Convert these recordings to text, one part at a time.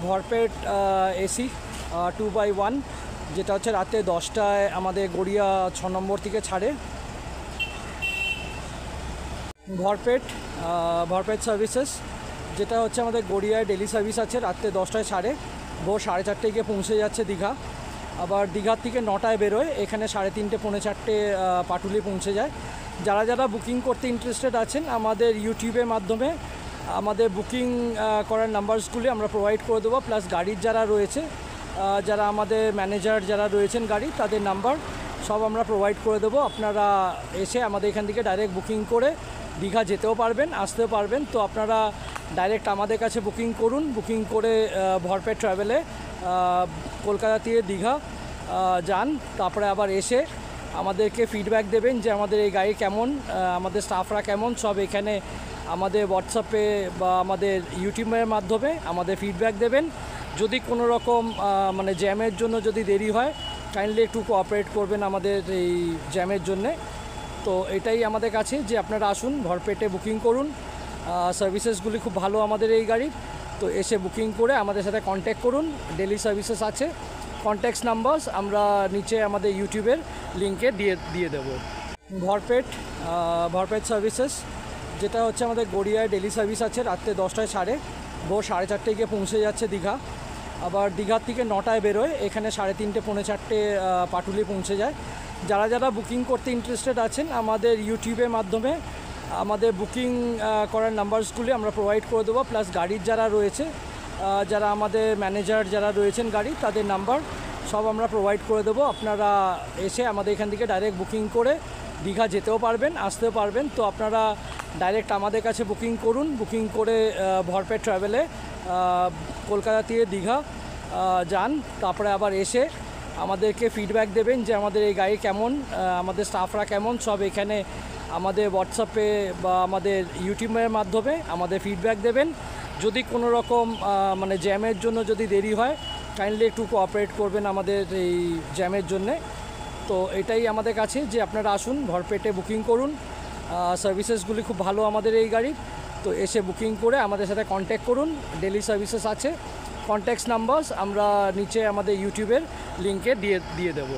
ভরপেট AC 2x1 যেটা হচ্ছে রাতে 10টায় আমাদের গড়িয়া 6 নম্বর থেকে ছাড়ে। ভরপেট সার্ভিসেস যেটা হচ্ছে আমাদের গড়িয়ায় ডেলি সার্ভিস আছে, রাত্রে 10টায় ছাড়ে, ভোর 4:30 গিয়ে পৌঁছে যাচ্ছে দীঘা। আবার দীঘার থেকে 9টায় বেরোয়, এখানে 3:30 পৌনে 4টে পাটুলি পৌঁছে যায়। যারা যারা বুকিং করতে ইন্টারেস্টেড আছেন, আমাদের ইউটিউবের মাধ্যমে আমাদের বুকিং করার নাম্বারসগুলি আমরা প্রোভাইড করে দেবো, প্লাস গাড়ির যারা রয়েছে, যারা আমাদের ম্যানেজার যারা রয়েছেন গাড়ি, তাদের নাম্বার সব আমরা প্রোভাইড করে দেবো। আপনারা এসে আমাদের এখান থেকে ডাইরেক্ট বুকিং করে দীঘা যেতেও পারবেন, আসতেও পারবেন। তো আপনারা ডাইরেক্ট আমাদের কাছে বুকিং করুন, বুকিং করে ভরপেট ট্রাভেলে কলকাতা থেকে দীঘা যান। তারপরে আবার এসে আমাদেরকে ফিডব্যাক দেবেন যে আমাদের এই গাড়ি কেমন, আমাদের স্টাফরা কেমন, সব এখানে আমাদের হোয়াটসঅ্যাপে বা আমাদের ইউটিউবের মাধ্যমে আমাদের ফিডব্যাক দেবেন। যদি কোনো রকম মানে জ্যামের জন্য যদি দেরি হয়, কাইন্ডলি একটু কোঅপারেট করবেন আমাদের এই জ্যামের জন্যে। তো এটাই আমাদের কাছে যে আপনারা আসুন, ভরপেটে বুকিং করুন, সার্ভিসেসগুলি খুব ভালো আমাদের এই গাড়ির। তো এসে বুকিং করে আমাদের সাথে কন্ট্যাক্ট করুন, ডেলি সার্ভিসেস আছে, কন্ট্যাক্ট নাম্বারস আমরা নিচে আমাদের ইউটিউবের লিঙ্কে দিয়ে দেবো। ভরপেট সার্ভিসেস যেটা হচ্ছে আমাদের গড়িয়ায় ডেলি সার্ভিস আছে, রাত্রে 10টায় ছাড়ে, ভোর 4:30 গিয়ে পৌঁছে যাচ্ছে দীঘা। আবার দীঘার থেকে 9টায় বেরোয়, এখানে 3:30 পৌনে 4টে পাটুলি পৌঁছে যায়। যারা যারা বুকিং করতে ইন্টারেস্টেড আছেন, আমাদের ইউটিউবের মাধ্যমে আমাদের বুকিং করার নাম্বারসগুলি আমরা প্রোভাইড করে দেবো, প্লাস গাড়ির যারা রয়েছে, যারা আমাদের ম্যানেজার যারা রয়েছেন গাড়ি, তাদের নাম্বার সব আমরা প্রোভাইড করে দেবো। আপনারা এসে আমাদের এখান থেকে ডাইরেক্ট বুকিং করে দীঘা যেতেও পারবেন, আসতেও পারবেন। তো আপনারা ডাইরেক্ট আমাদের কাছে বুকিং করুন, বুকিং করে ভরপেট ট্রাভেলে কলকাতা থেকে দীঘা যান। তারপরে আবার এসে আমাদেরকে ফিডব্যাক দেবেন যে আমাদের এই গাড়ি কেমন, আমাদের স্টাফরা কেমন, সব এখানে আমাদের হোয়াটসঅ্যাপে বা আমাদের ইউটিউবের মাধ্যমে আমাদের ফিডব্যাক দেবেন। যদি কোনো রকম মানে জ্যামের জন্য যদি দেরি হয়, কাইন্ডলি একটু কোঅপারেট করবেন আমাদের এই জ্যামের জন্যে। তো এটাই আমাদের কাছে যে আপনারা আসুন, ভরপেটে বুকিং করুন, সার্ভিসেসগুলি খুব ভালো আমাদের এই গাড়ির। তো এসে বুকিং করে আমাদের সাথে কন্ট্যাক্ট করুন, ডেলি সার্ভিসেস আছে, কন্ট্যাক্ট নাম্বারস আমরা নিচে আমাদের ইউটিউবের লিঙ্কে দিয়ে দেবো।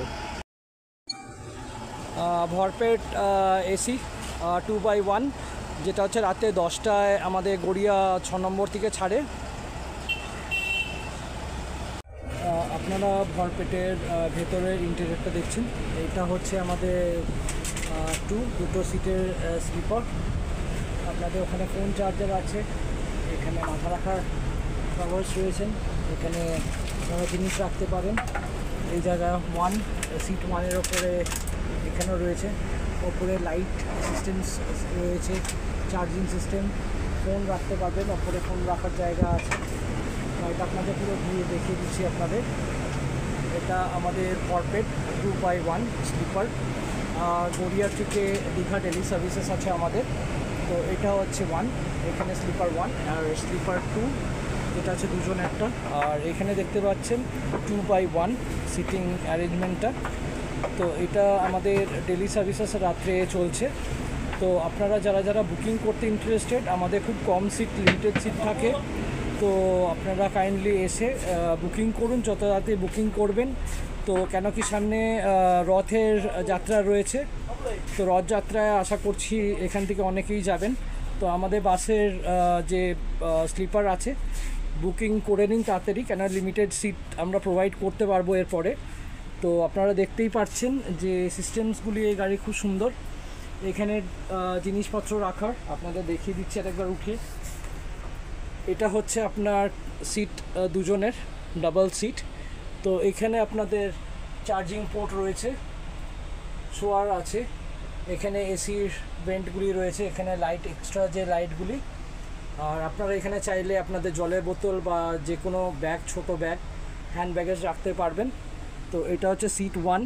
ভরপেট এসি 2x1 যেটা হচ্ছে রাতে 10টায় আমাদের গড়িয়া 6 নম্বর থেকে ছাড়ে। আপনারা ভরপেটের ভেতরের ইন্টেরিয়রটা দেখছেন, এটা হচ্ছে আমাদের দুটো সিটের স্লিপার। আপনাদের ওখানে ফোন চার্জার আছে, এখানে মাথা রাখার কভার্স রয়েছেন, এখানে আপনারা জিনিস রাখতে পারেন। এই জায়গায় সিট 1-এর ওপরে এখানেও রয়েছে, ওপরে লাইট সিস্টেমস রয়েছে, চার্জিং সিস্টেম, ফোন রাখতে পারবেন, ওপরে ফোন রাখার জায়গা আছে। এটা আপনাদের পুরো ঘুরিয়ে দেখিয়ে দিচ্ছি আপনাদের। এটা আমাদের ভরপেট 2x1 স্লিপার, গড়িয়া থেকে দীঘা ডেলি সার্ভিসেস আছে আমাদের। তো এটা হচ্ছে 1, এখানে স্লিপার 1 আর স্লিপার 2 যেটা আছে দুজন একটা। আর এখানে দেখতে পাচ্ছেন 2x1 সিটিং অ্যারেঞ্জমেন্টটা। তো এটা আমাদের ডেলি সার্ভিসেস রাত্রে চলছে। তো আপনারা যারা যারা বুকিং করতে ইন্টারেস্টেড, আমাদের খুব কম সিট, লিমিটেড সিট থাকে। তো আপনারা কাইন্ডলি এসে বুকিং করুন, যত রাতে বুকিং করবেন। তো কেন কি সামনে রথের যাত্রা রয়েছে, তো রথযাত্রায় আশা করছি এখান থেকে অনেকেই যাবেন। তো আমাদের বাসের যে স্লিপার আছে, বুকিং করে নিন তাড়াতাড়ি, কেন লিমিটেড সিট আমরা প্রোভাইড করতে পারবো এরপরে। তো আপনারা দেখতেই পাচ্ছেন যে সিস্টেমসগুলি এই গাড়ি খুব সুন্দর। এখানে জিনিসপত্র রাখার আপনাদের দেখিয়ে দিচ্ছি একবার উঠে। এটা হচ্ছে আপনার সিট দুজনের, ডাবল সিট। তো এখানে আপনাদের চার্জিং পোর্ট রয়েছে, শোয়ার আছে, এখানে এসির ভেন্টগুলি রয়েছে, এখানে লাইট, এক্সট্রা যে লাইটগুলি। আর আপনারা এখানে চাইলে আপনাদের জলের বোতল বা যে কোনো ব্যাগ, ছোট ব্যাগ, হ্যান্ড ব্যাগেজ রাখতে পারবেন। তো এটা হচ্ছে সিট 1,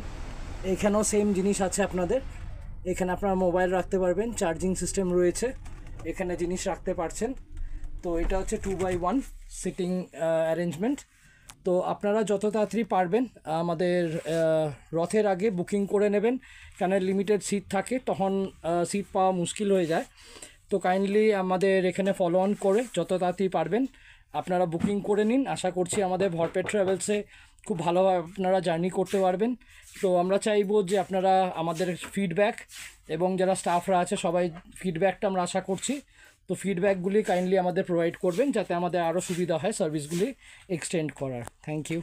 এখানেও সেম জিনিস আছে আপনাদের। এখানে আপনারা মোবাইল রাখতে পারবেন, চার্জিং সিস্টেম রয়েছে, এখানে জিনিস রাখতে পারছেন। তো এটা হচ্ছে 2x1 সিটিং অ্যারেঞ্জমেন্ট। তো আপনারা যত তাড়াতাড়ি পারবেন আমাদের রথের আগে বুকিং করে নেবেন, কেন লিমিটেড সিট থাকে, তখন সিট পাওয়া মুশকিল হয়ে যায়। তো কাইন্ডলি আমাদের এখানে ফলো অন করে যত তাড়াতাড়ি পারবেন আপনারা বুকিং করে নিন। আশা করছি আমাদের ভরপেট ট্রাভেলসে খুব ভালোভাবে আপনারা জার্নি করতে পারবেন। তো আমরা চাইবো যে আপনারা আমাদের ফিডব্যাক এবং যারা স্টাফরা আছে সবাই ফিডব্যাকটা আমরা আশা করছি। তো ফিডব্যাকগুলি কাইন্ডলি আমাদের প্রোভাইড করবেন যাতে আমাদের আরও সুবিধা হয় সার্ভিসগুলি এক্সটেন্ড করার। Thank you.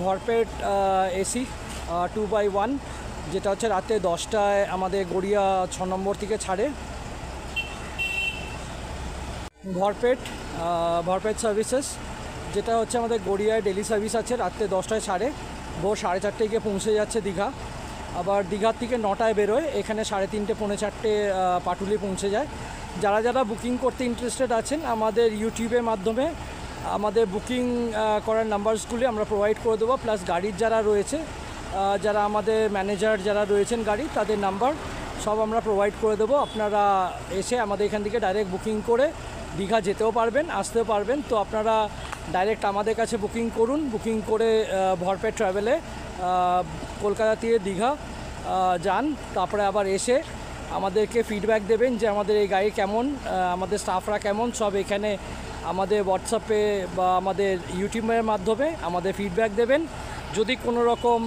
ভরপেট এসি 2x1 যেটা হচ্ছে রাতে 10টায় আমাদের গড়িয়া 6 নম্বর থেকে ছাড়ে। ভরপেট সার্ভিসেস যেটা হচ্ছে আমাদের গড়িয়ায় ডেলি সার্ভিস আছে, রাত্রে 10টায় ছাড়ে, ভোর 4:30 গিয়ে পৌঁছে যাচ্ছে দীঘা। আবার দীঘার থেকে 9টায় বেরোয়, এখানে 3:30 পৌনে 4টে পাটুলি পৌঁছে যায়। যারা যারা বুকিং করতে ইন্টারেস্টেড আছেন আমাদের ইউটিউবের মাধ্যমে আমাদের বুকিং করার নাম্বারসগুলি আমরা প্রোভাইড করে দেবো, প্লাস গাড়ির যারা রয়েছে যারা আমাদের ম্যানেজার যারা রয়েছেন গাড়ি তাদের নাম্বার সব আমরা প্রোভাইড করে দেবো। আপনারা এসে আমাদের এখান থেকে ডাইরেক্ট বুকিং করে দীঘা যেতেও পারবেন, আসতেও পারবেন। তো আপনারা ডাইরেক্ট আমাদের কাছে বুকিং করুন, বুকিং করে ভরপেট ট্রাভেলে কলকাতা থেকে দীঘা যান। তারপরে আবার এসে আমাদেরকে ফিডব্যাক দেবেন যে আমাদের এই গাড়ি কেমন, আমাদের স্টাফরা কেমন, সব এখানে আমাদের হোয়াটসঅ্যাপে বা আমাদের ইউটিউবের মাধ্যমে আমাদের ফিডব্যাক দেবেন। যদি কোনো রকম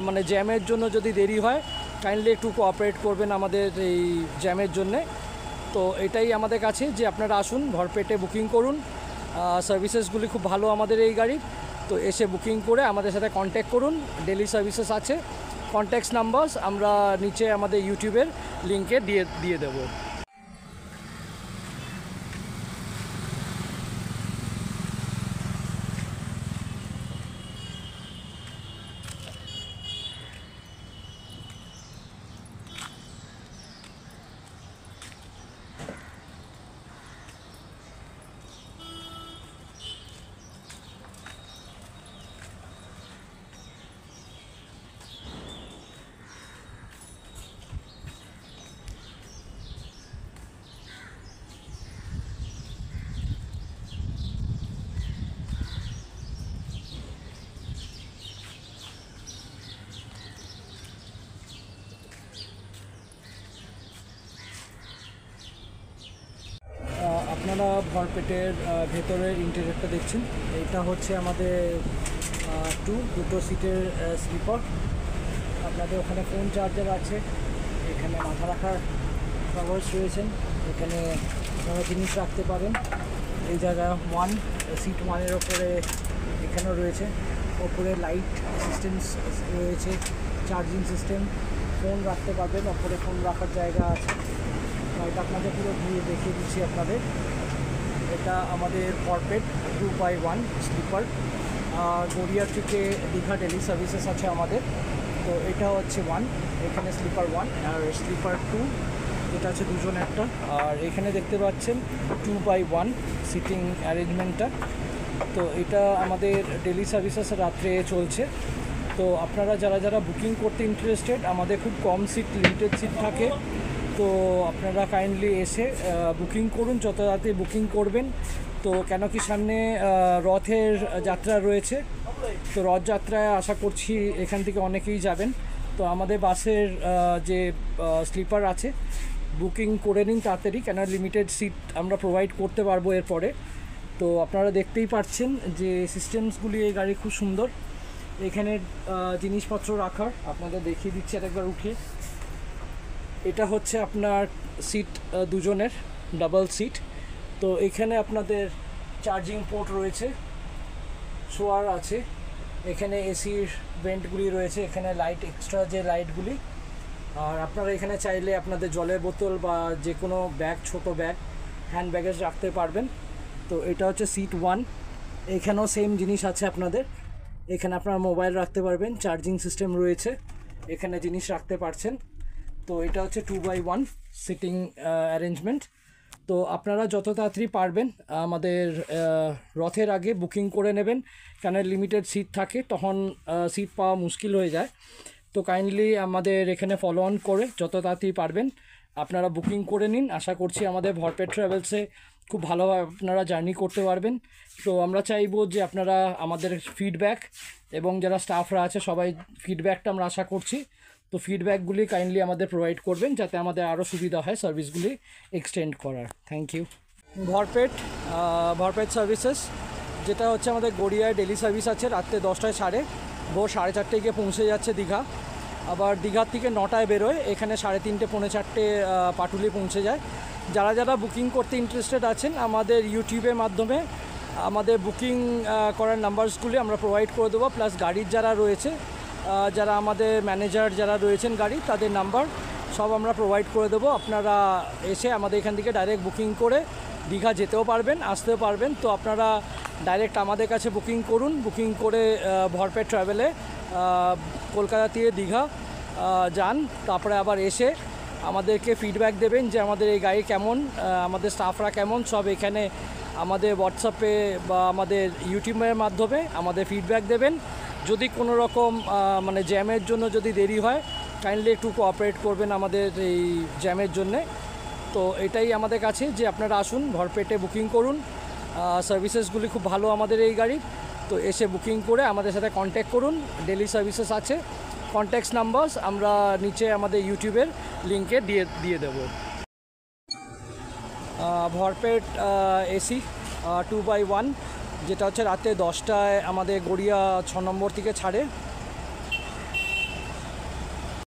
মানে জ্যামের জন্য যদি দেরি হয় কাইন্ডলি একটু কোঅপারেট করবেন আমাদের এই জ্যামের জন্যে। তো এটাই আমাদের কাছে যে আপনারা আসুন, ভরপেটে বুকিং করুন, সার্ভিসেসগুলি খুব ভালো আমাদের এই গাড়ির। তো এসে বুকিং করে আমাদের সাথে কন্ট্যাক্ট করুন, ডেলি সার্ভিসেস আছে, কন্ট্যাক্ট নাম্বারস আমরা নিচে আমাদের ইউটিউবের লিঙ্কে দিয়ে দেবো। আপনারা ভরপেটের ভেতরের ইন্টেরিয়রটা দেখছেন, এটা হচ্ছে আমাদের দুটো সিটের স্লিপার। আপনাদের ওখানে ফোন চার্জার আছে, এখানে মাথা রাখার কভার্স রয়েছেন, এখানে আপনারা জিনিস রাখতে পারেন। এই জায়গা সিট 1-এর ওপরে এখানেও রয়েছে, ওপরে লাইট সিস্টেমস রয়েছে, চার্জিং সিস্টেম, ফোন রাখতে পারবেন, ওপরে ফোন রাখার জায়গা আছে। এটা আপনাদের পুরো ভিউ দেখিয়ে দিচ্ছি আপনাদের। এটা আমাদের ভরপেট 2x1 স্লিপার, গড়িয়া থেকে দীঘা ডেলি সার্ভিসেস আছে আমাদের। তো এটা হচ্ছে 1, এখানে স্লিপার 1 আর স্লিপার 2 যেটা আছে দুজন একটা। আর এখানে দেখতে পাচ্ছেন 2x1 সিটিং অ্যারেঞ্জমেন্টটা। তো এটা আমাদের ডেলি সার্ভিসেস রাত্রে চলছে। তো আপনারা যারা যারা বুকিং করতে ইন্টারেস্টেড, আমাদের খুব কম সিট, লিমিটেড সিট থাকে। তো আপনারা কাইন্ডলি এসে বুকিং করুন, যত রাতে বুকিং করবেন। তো কেন কি সামনে রথের যাত্রা রয়েছে, তো রথযাত্রায় আশা করছি এখান থেকে অনেকেই যাবেন। তো আমাদের বাসের যে স্লিপার আছে বুকিং করে নিন তাড়াতাড়ি, কেন লিমিটেড সিট আমরা প্রোভাইড করতে পারবো এরপরে। তো আপনারা দেখতেই পাচ্ছেন যে সিস্টেমসগুলি এই গাড়ি খুব সুন্দর। এখানে জিনিসপত্র রাখার আপনাদের দেখিয়ে দিচ্ছি আরেকবার উঠে। এটা হচ্ছে আপনার সিট দুজনের ডাবল সিট। তো এখানে আপনাদের চার্জিং পোর্ট রয়েছে, শোয়ার আছে, এখানে এসির ভেন্টগুলি রয়েছে, এখানে লাইট এক্সট্রা যে লাইটগুলি আর আপনারা এখানে চাইলে আপনাদের জলের বোতল বা যে কোনো ব্যাগ, ছোট ব্যাগ, হ্যান্ড ব্যাগেজ রাখতে পারবেন। তো এটা হচ্ছে সিট 1। এখানেও সেম জিনিস আছে আপনাদের। এখানে আপনারা মোবাইল রাখতে পারবেন, চার্জিং সিস্টেম রয়েছে, এখানে জিনিস রাখতে পারছেন। তো এটা হচ্ছে 2x1 সিটিং অ্যারেঞ্জমেন্ট। তো আপনারা যত তাড়াতাড়ি পারবেন আমাদের রথের আগে বুকিং করে নেবেন, কেন লিমিটেড সিট থাকে, তখন সিট পাওয়া মুশকিল হয়ে যায়। তো কাইন্ডলি আমাদের এখানে ফলো অন করে যত তাড়াতাড়ি পারবেন আপনারা বুকিং করে নিন। আশা করছি আমাদের ভরপেট ট্রাভেলসে খুব ভালোভাবে আপনারা জার্নি করতে পারবেন। তো আমরা চাইবো যে আপনারা আমাদের ফিডব্যাক, এবং যারা স্টাফরা আছে সবাই ফিডব্যাকটা আমরা আশা করছি। তো ফিডব্যাকগুলি কাইন্ডলি আমাদের প্রোভাইড করবেন, যাতে আমাদের আরও সুবিধা হয় সার্ভিসগুলি এক্সটেন্ড করার। Thank you. ভরপেট সার্ভিসেস, যেটা হচ্ছে আমাদের গড়িয়ায় ডেলি সার্ভিস আছে, রাত্রে 10টায় ছাড়ে, ভোর 4:30 গিয়ে পৌঁছে যাচ্ছে দীঘা। আবার দীঘার থেকে 9টায় বেরোয়, এখানে 3:30 পৌনে 4টে পাটুলি পৌঁছে যায়। যারা যারা বুকিং করতে ইন্টারেস্টেড আছেন আমাদের ইউটিউবের মাধ্যমে আমাদের বুকিং করার নাম্বারসগুলি আমরা প্রোভাইড করে দেবো, প্লাস গাড়ির যারা রয়েছে, যারা আমাদের ম্যানেজার যারা রয়েছেন গাড়ি, তাদের নাম্বার সব আমরা প্রোভাইড করে দেবো। আপনারা এসে আমাদের এখান থেকে ডাইরেক্ট বুকিং করে দীঘা যেতেও পারবেন, আসতেও পারবেন। তো আপনারা ডাইরেক্ট আমাদের কাছে বুকিং করুন, বুকিং করে ভরপেট ট্রাভেলে কলকাতা থেকে দীঘা যান। তারপরে আবার এসে আমাদেরকে ফিডব্যাক দেবেন যে আমাদের এই গাড়ি কেমন, আমাদের স্টাফরা কেমন, সব এখানে আমাদের হোয়াটসঅ্যাপে বা আমাদের ইউটিউবের মাধ্যমে আমাদের ফিডব্যাক দেবেন। যদি কোনো রকম মানে জ্যামের জন্য যদি দেরি হয়, কাইন্ডলি একটু কোঅপারেট করবেন আমাদের এই জ্যামের জন্যে। তো এটাই আমাদের কাছে, যে আপনারা আসুন, ভরপেটে বুকিং করুন। সার্ভিসেসগুলি খুব ভালো আমাদের এই গাড়ির। তো এসে বুকিং করে আমাদের সাথে কন্ট্যাক্ট করুন। ডেলি সার্ভিসেস আছে, কন্ট্যাক্ট নাম্বারস আমরা নিচে আমাদের ইউটিউবের লিঙ্কে দিয়ে দেবো। ভরপেট এসি 2x1, যেটা হচ্ছে রাতে 10টায় আমাদের গড়িয়া 6 নম্বর থেকে ছাড়ে।